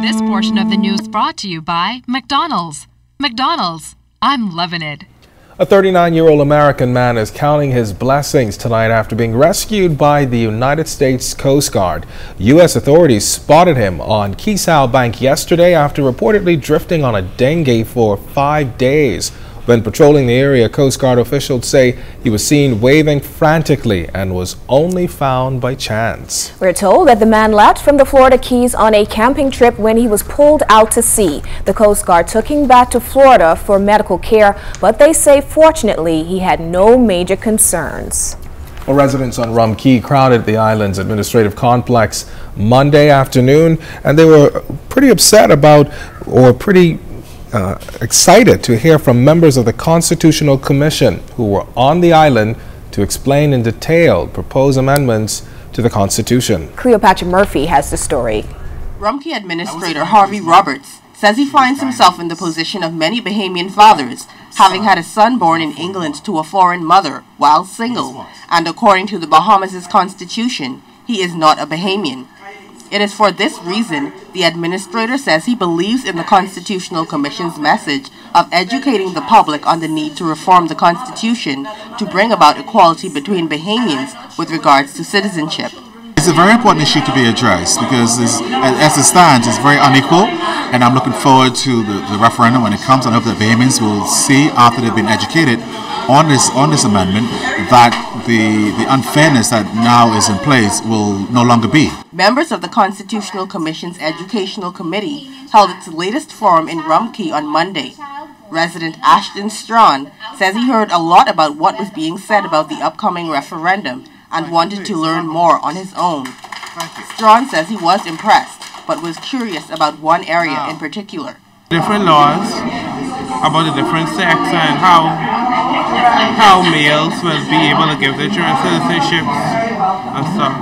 This portion of the news brought to you by McDonald's. McDonald's, I'm loving it. A 39-year-old American man is counting his blessings tonight after being rescued by the United States Coast Guard. U.S. authorities spotted him on Keysau Bank yesterday after reportedly drifting on a dinghy for 5 days. When patrolling the area, Coast Guard officials say he was seen waving frantically and was only found by chance. We're told that the man left from the Florida Keys on a camping trip when he was pulled out to sea. The Coast Guard took him back to Florida for medical care, but they say fortunately he had no major concerns. Well, residents on Rum Cay crowded the island's administrative complex Monday afternoon, and they were pretty upset about, or pretty excited to hear from members of the Constitutional Commission who were on the island to explain in detail proposed amendments to the Constitution. Cleopatra Murphy has the story. Rum Cay Administrator Harvey Roberts says he finds himself in the position of many Bahamian fathers, having had a son born in England to a foreign mother while single, and according to the Bahamas' Constitution, he is not a Bahamian. It is for this reason the administrator says he believes in the Constitutional Commission's message of educating the public on the need to reform the Constitution to bring about equality between Bahamians with regards to citizenship. It's a very important issue to be addressed because as it stands, it's very unequal, and I'm looking forward to the referendum when it comes, and I hope that Bahamians will see after they've been educated on this amendment that the unfairness that now is in place will no longer be. Members of the Constitutional Commission's Educational Committee held its latest forum in Rum Cay on Monday. Resident Ashton Strawn says he heard a lot about what was being said about the upcoming referendum and wanted to learn more on his own. Strawn says he was impressed, but was curious about one area in particular. Different laws about the different sex and how males will be able to give their children citizenships and stuff.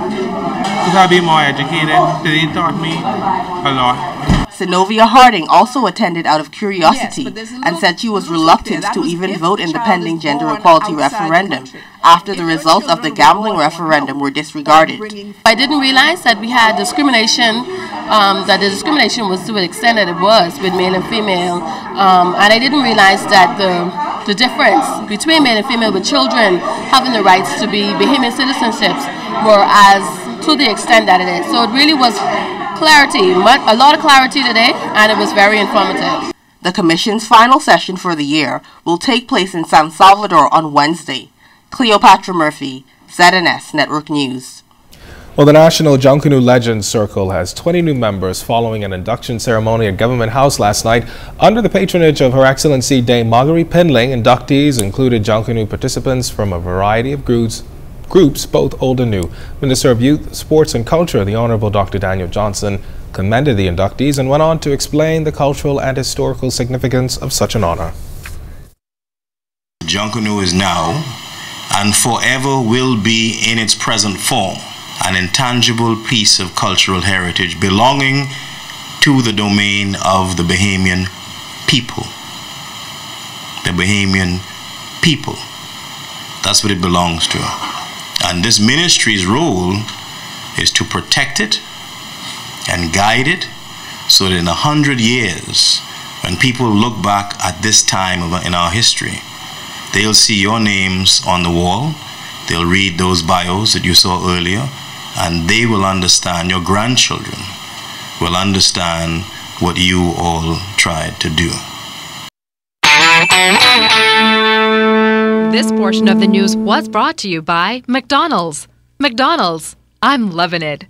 Because I'll be more educated. They taught me a lot. Synovia Harding also attended out of curiosity and said she was reluctant to even vote in the pending gender equality referendum after the results of the gambling referendum were disregarded. I didn't realize that we had discrimination, that the discrimination was to the extent that it was with male and female, and I didn't realize that the difference between male and female with children having the rights to be Bahamian citizenships were as to the extent that it is. So it really was clarity, a lot of clarity today, and it was very informative. The Commission's final session for the year will take place in San Salvador on Wednesday. Cleopatra Murphy, ZNS Network News. Well, the National Junkanoo Legends Circle has 20 new members following an induction ceremony at Government House last night under the patronage of Her Excellency Dame Marguerite Pindling. Inductees included Junkanoo participants from a variety of groups, both old and new. Minister of Youth, Sports and Culture, the Honorable Dr. Daniel Johnson, commended the inductees and went on to explain the cultural and historical significance of such an honor. Junkanoo is now and forever will be in its present form an intangible piece of cultural heritage belonging to the domain of the Bahamian people. The Bahamian people. That's what it belongs to. And this ministry's role is to protect it and guide it so that in 100 years, when people look back at this time in our history, they'll see your names on the wall, they'll read those bios that you saw earlier, and they will understand, your grandchildren will understand what you all tried to do. This portion of the news was brought to you by McDonald's. McDonald's, I'm loving it.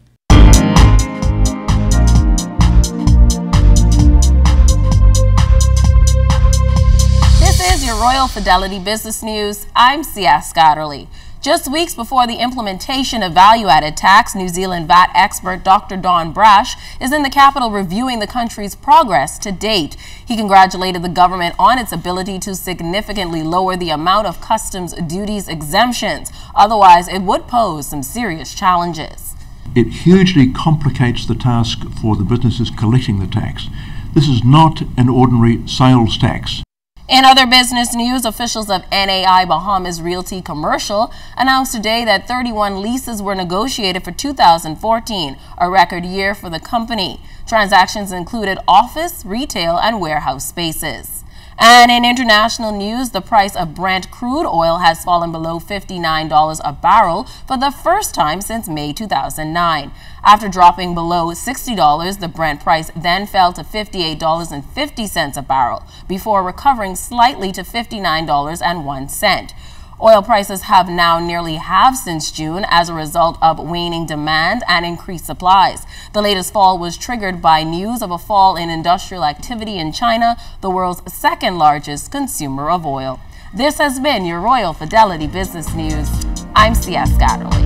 This is your Royal Fidelity Business News. I'm Sia Scatterly. Just weeks before the implementation of value-added tax, New Zealand VAT expert Dr. Don Brash is in the capital reviewing the country's progress to date. He congratulated the government on its ability to significantly lower the amount of customs duties exemptions. Otherwise, it would pose some serious challenges. It hugely complicates the task for the businesses collecting the tax. This is not an ordinary sales tax. In other business news, officials of NAI Bahamas Realty Commercial announced today that 31 leases were negotiated for 2014, a record year for the company. Transactions included office, retail, and warehouse spaces. And in international news, the price of Brent crude oil has fallen below $59 a barrel for the first time since May 2009. After dropping below $60, the Brent price then fell to $58.50 a barrel before recovering slightly to $59.01. Oil prices have now nearly halved since June as a result of waning demand and increased supplies. The latest fall was triggered by news of a fall in industrial activity in China, the world's second largest consumer of oil. This has been your Royal Fidelity Business News. I'm C.S. Scatterly.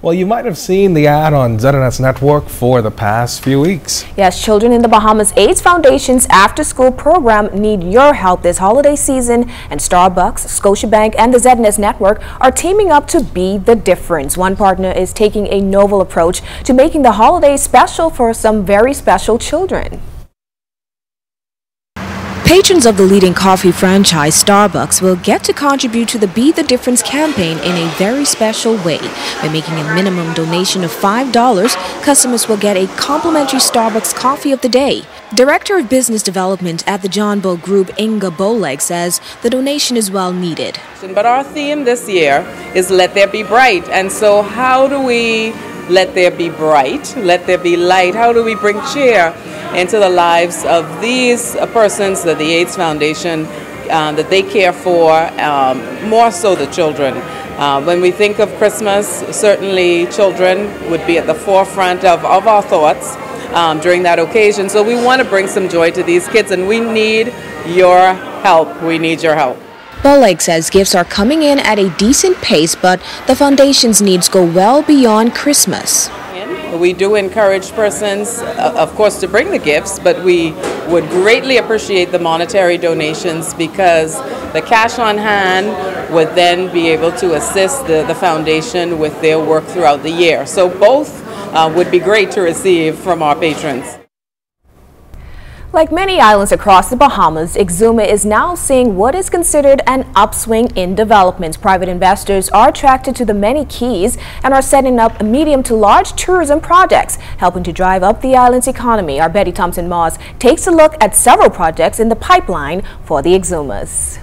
Well, you might have seen the ad on ZNS Network for the past few weeks. Yes, children in the Bahamas AIDS Foundation's after-school program need your help this holiday season, and Starbucks, Scotiabank, and the ZNS Network are teaming up to be the difference. One partner is taking a novel approach to making the holidays special for some very special children. Patrons of the leading coffee franchise Starbucks will get to contribute to the Be the Difference campaign in a very special way. By making a minimum donation of $5, customers will get a complimentary Starbucks coffee of the day. Director of Business Development at the John Bull Group, Inga Boleg, says the donation is well needed. But our theme this year is Let There Be Bright. And so how do we let there be bright, let there be light? How do we bring cheer into the lives of these persons that the AIDS Foundation, that they care for, more so the children? When we think of Christmas, certainly children would be at the forefront of our thoughts during that occasion. So we want to bring some joy to these kids, and we need your help. We need your help. Boleg says gifts are coming in at a decent pace, but the foundation's needs go well beyond Christmas. We do encourage persons, of course, to bring the gifts, but we would greatly appreciate the monetary donations because the cash on hand would then be able to assist the foundation with their work throughout the year. So both would be great to receive from our patrons. Like many islands across the Bahamas, Exuma is now seeing what is considered an upswing in development. Private investors are attracted to the many keys and are setting up medium to large tourism projects, helping to drive up the island's economy. Our Betty Thompson-Moss takes a look at several projects in the pipeline for the Exumas.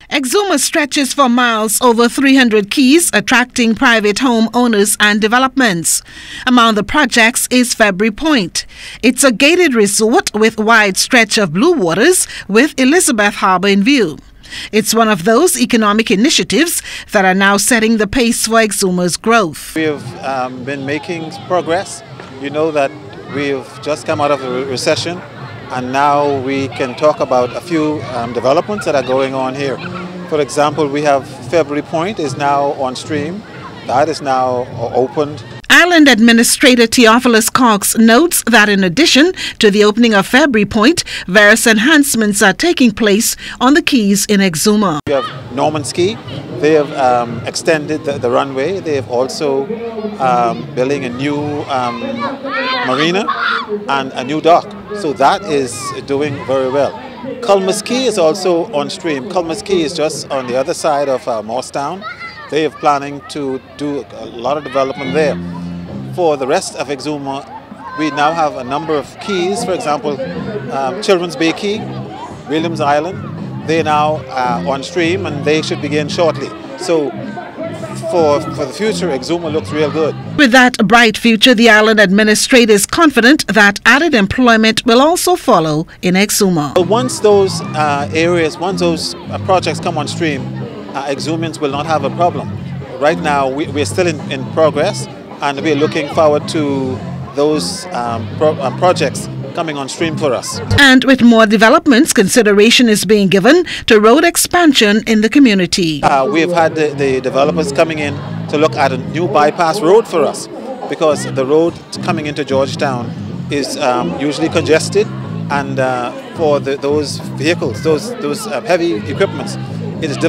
Exuma stretches for miles over 300 keys, attracting private home owners and developments. Among the projects is February Point. It's a gated resort with wide stretch of blue waters with Elizabeth Harbour in view. It's one of those economic initiatives that are now setting the pace for Exuma's growth. We have been making progress. You know that we've just come out of a recession, and now we can talk about a few developments that are going on here. For example, we have February Point is now on stream. That is now opened. Island Administrator Theophilus Cox notes that in addition to the opening of February Point, various enhancements are taking place on the keys in Exuma. We have Norman's Key. They have extended the runway. They have also building a new marina and a new dock. So that is doing very well. Culmus Key is also on stream. Culmus Key is just on the other side of Morstown. They are planning to do a lot of development there. For the rest of Exuma, we now have a number of keys. For example, Children's Bay Key, Williams Island. They now are on stream and they should begin shortly. So for the future, Exuma looks real good. With that bright future, the island administrator is confident that added employment will also follow in Exuma. Once those once those projects come on stream, Exumans will not have a problem. Right now, we're still in progress, and we're looking forward to those projects coming on stream for us. And with more developments, consideration is being given to road expansion in the community. We've had the developers coming in to look at a new bypass road for us, because the road coming into Georgetown is usually congested, and for those vehicles, those heavy equipments, it is difficult.